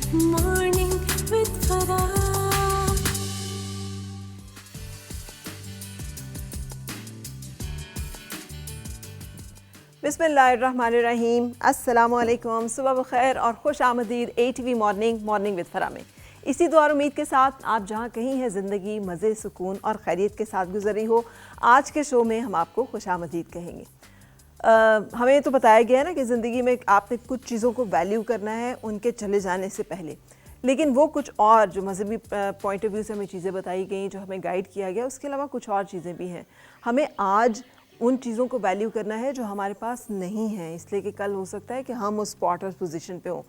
Morning with Farah. बिस्मिल्लाहिर्रहमानिर्रहीम, अस्सलाम वालेकुम, सुबह बखैर और खुश आमदीद ATV मॉर्निंग विद फरा में। इसी दुआ और उम्मीद के साथ आप जहाँ कहीं हैं ज़िंदगी मज़े, सुकून और खैरियत के साथ गुजरी हो, आज के शो में हम आपको खुश आमदीद कहेंगे। हमें तो बताया गया है ना कि ज़िंदगी में आपने कुछ चीज़ों को वैल्यू करना है उनके चले जाने से पहले, लेकिन वो कुछ और जो मजहबी पॉइंट ऑफ व्यू से हमें चीज़ें बताई गई, जो हमें गाइड किया गया, उसके अलावा कुछ और चीज़ें भी हैं। हमें आज उन चीज़ों को वैल्यू करना है जो हमारे पास नहीं है, इसलिए कि कल हो सकता है कि हम उस स्पॉट और पोजीशन पे हों।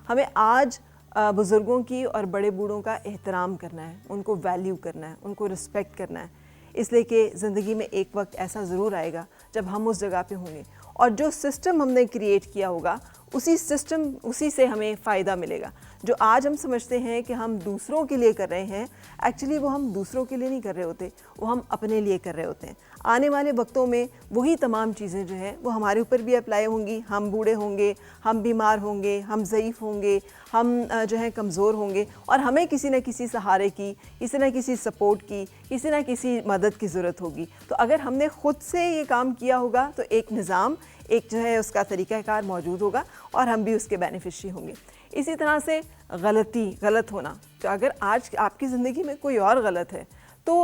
हमें आज बुज़ुर्गों की और बड़े बूढ़ों का एहतराम करना है, उनको वैल्यू करना है, उनको रिस्पेक्ट करना है, इसलिए कि ज़िंदगी में एक वक्त ऐसा ज़रूर आएगा जब हम उस जगह पे होंगे और जो सिस्टम हमने क्रिएट किया होगा उसी से हमें फ़ायदा मिलेगा। जो आज हम समझते हैं कि हम दूसरों के लिए कर रहे हैं, एक्चुअली वो हम दूसरों के लिए नहीं कर रहे होते, वो हम अपने लिए कर रहे होते हैं। आने वाले वक्तों में वही तमाम चीज़ें जो हैं वो हमारे ऊपर भी अप्लाई होंगी। हम बूढ़े होंगे, हम बीमार होंगे, हम ज़ईफ़ होंगे, हम जो है कमज़ोर होंगे और हमें किसी न किसी सहारे की, किसी न किसी सपोर्ट की, किसी न किसी मदद की ज़रूरत होगी। तो अगर हमने ख़ुद से ये काम किया होगा तो एक निज़ाम, एक जो है उसका तरीक़ाकार मौजूद होगा और हम भी उसके बेनिफिशरी होंगे। इसी तरह से गलत होना, तो अगर आज आपकी ज़िंदगी में कोई और गलत है तो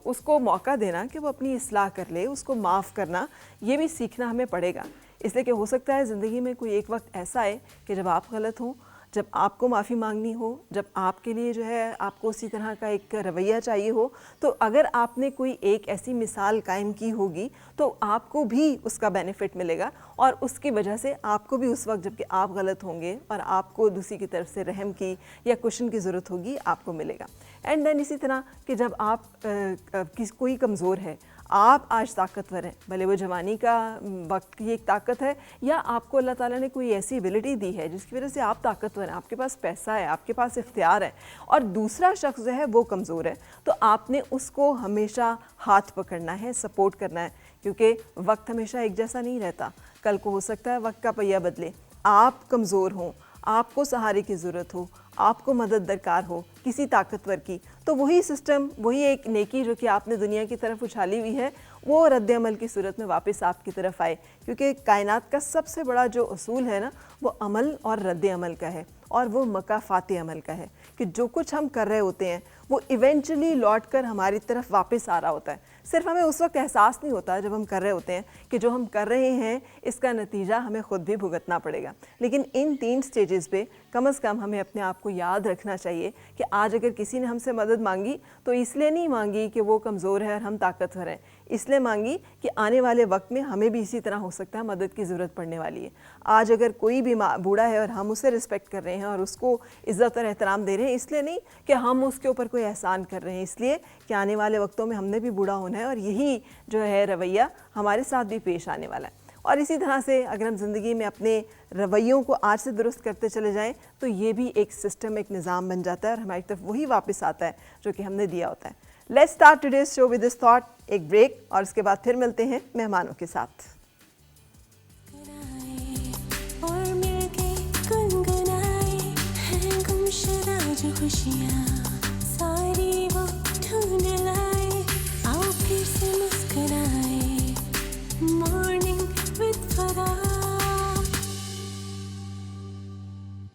उसको मौका देना कि वो अपनी इस्लाह कर ले, उसको माफ़ करना, ये भी सीखना हमें पड़ेगा। इसलिए कि हो सकता है ज़िंदगी में कोई एक वक्त ऐसा आए कि जब आप गलत हों, जब आपको माफ़ी मांगनी हो, जब आपके लिए जो है आपको उसी तरह का एक रवैया चाहिए हो, तो अगर आपने कोई एक ऐसी मिसाल कायम की होगी तो आपको भी उसका बेनिफिट मिलेगा और उसकी वजह से आपको भी उस वक्त जबकि आप गलत होंगे और आपको दूसरी की तरफ से रहम की या कुशन की ज़रूरत होगी, आपको मिलेगा। एंड देन इसी तरह कि जब आप कोई कमज़ोर है, आप आज ताकतवर हैं, भले वो जवानी का वक्त की एक ताकत है या आपको अल्लाह ताला ने कोई ऐसी एबिलिटी दी है जिसकी वजह से आप ताकतवर हैं, आपके पास पैसा है, आपके पास इख्तियार है और दूसरा शख्स जो है वो कमज़ोर है, तो आपने उसको हमेशा हाथ पकड़ना है, सपोर्ट करना है, क्योंकि वक्त हमेशा एक जैसा नहीं रहता। कल को हो सकता है वक्त का पहिया बदले, आप कमज़ोर हों, आपको सहारे की ज़रूरत हो, आपको मदद दरकार हो किसी ताकतवर की, तो वही सिस्टम, वही एक नेकी जो कि आपने दुनिया की तरफ उछाली हुई है, वो रद्द अमल की सूरत में वापस आपकी तरफ आए। क्योंकि कायनात का सबसे बड़ा जो उसूल है ना, वो अमल और रद्द अमल का है और वो मकाफ़ात अमल का है कि जो कुछ हम कर रहे होते हैं वो इवेंचुअली लौट कर हमारी तरफ वापस आ रहा होता है। सिर्फ हमें उस वक्त एहसास नहीं होता जब हम कर रहे होते हैं कि जो हम कर रहे हैं इसका नतीजा हमें ख़ुद भी भुगतना पड़ेगा। लेकिन इन 3 स्टेजेस पे कम से कम हमें अपने आप को याद रखना चाहिए कि आज अगर किसी ने हमसे मदद मांगी तो इसलिए नहीं मांगी कि वो कमज़ोर है और हम ताकतवर हैं, इसलिए मांगी कि आने वाले वक्त में हमें भी इसी तरह हो सकता है मदद की ज़रूरत पड़ने वाली है। आज अगर कोई भी बूढ़ा है और हम उसे रिस्पेक्ट कर रहे हैं और उसको इज़्ज़त और एहतराम दे रहे हैं, इसलिए नहीं कि हम उसके ऊपर कोई एहसान कर रहे हैं, इसलिए कि आने वाले वक्तों में हमने भी बूढ़ा होना है और यही जो है रवैया हमारे साथ भी पेश आने वाला है। और इसी तरह से अगर हम ज़िंदगी में अपने रवैयों को आज से दुरुस्त करते चले जाएं तो ये भी एक सिस्टम, एक निज़ाम बन जाता है और हमारी तरफ वही वापस आता है जो कि हमने दिया होता है। Let's start today's show with this thought, एक ब्रेक और उसके बाद फिर मिलते हैं मेहमानों के साथ। और मिलके गुनगुनाए हैं गुमशुदा जो खुशियाँ।